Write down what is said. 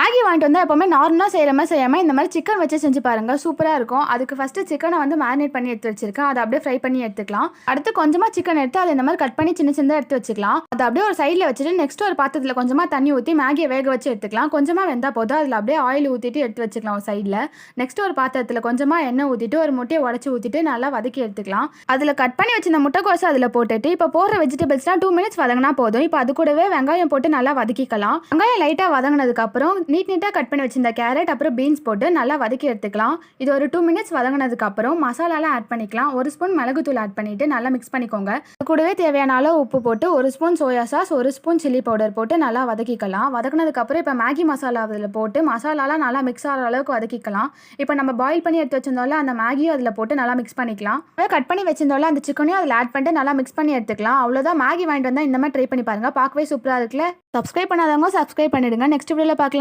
Maggi வாங்கிட்டு வந்தால் எப்போவுமே நார்மலாக செய்கிற மாதிரி செய்யாமல் இந்த மாதிரி சிக்கன் வச்சு செஞ்சு பாருங்கள், சூப்பராக இருக்கும். அதுக்கு ஃபஸ்ட்டு சிக்கனை வந்து மேரினேட் பண்ணி எடுத்து வச்சிருக்கேன். அதை அப்படியே ஃப்ரை பண்ணி எடுத்துக்கலாம். அடுத்து கொஞ்சமாக சிக்கன் எடுத்து அதை இந்த மாதிரி கட் பண்ணி சின்ன சின்னதாக எடுத்து வச்சுக்கலாம். அதை அப்படியே ஒரு சைடில் வச்சுட்டு நெக்ஸ்ட் ஒரு பாத்திரத்தில் கொஞ்சமாக தண்ணி ஊற்றி மேகியை வேக வச்சு எடுத்துக்கலாம். கொஞ்சமாக வெந்தால் போதும். அதில் அப்படியே ஆயில் ஊற்றிட்டு எடுத்து வச்சுக்கலாம் ஒரு சைடில். நெக்ஸ்ட் ஒரு பாத்திரத்தில் கொஞ்சமாக எண்ணெய் ஊற்றிட்டு ஒரு முட்டையை உடச்சி ஊற்றிட்டு நல்லா வதக்கி எடுத்துக்கலாம். அதில் கட் பண்ணி வச்சு இந்த முட்டைக்கோசை அதில் போட்டுட்டு இப்போ போடுற வெஜிடபிள்ஸ்லாம் 2 மினிட்ஸ் வதங்கினா போதும். இப்போ அது கூடவே வெங்காயம் போட்டு நல்லா வதக்கிக்கலாம். வெங்காயம் லைட்டாக வதங்கினதுக்கப்புறம் நீட்டாக கட் பண்ணி வச்சிருந்த கேரட் அப்புறம் பீன்ஸ் போட்டு நல்லா வதக்கி எடுத்துக்கலாம். இது ஒரு 2 மினிட்ஸ் வதங்கினதுக்கப்புறம் மசாலாலாம் ஆட் பண்ணிக்கலாம். 1 ஸ்பூன் மிளகுத்தூள் ஆட் பண்ணிவிட்டு நல்லா மிக்ஸ் பண்ணிக்கோங்க. அது கூடவே தேவையான அளவு உப்பு போட்டு 1 spoon soya sauce 1 spoon chilli powder போட்டு நல்லா வதக்கிக்கலாம். வதக்கினதுக்கப்புறம் இப்போ மேகி மசாலா அதில் போட்டு மசாலாலாம் நல்லா மிக்ஸ் ஆகிற அளவுக்கு வதக்கிக்கலாம். இப்போ நம்ம பாயில் பண்ணி எடுத்து வச்சிருந்தோம்ல அந்த மேகியும் அதில் போட்டு நல்லா மிக்ஸ் பண்ணிக்கலாம். கட் பண்ணி வச்சிருந்தோம்ல அந்த சிக்கனையும் அதில் ஆட் பண்ணிட்டு நல்லா மிக்ஸ் பண்ணி எடுத்துக்கலாம். அவ்வளோதான், மேகி வாங்கிட்டு வந்தால் இந்த மாதிரி ட்ரை பண்ணி பாருங்கள். பார்க்கவே சூப்பராக இருக்குல்ல. சப்ஸ்கிரைப் பண்ணாதவங்க சப்ஸ்கிரைப் பண்ணிடுங்க. நெக்ஸ்ட் வீடியோவில் பார்க்கலாம்.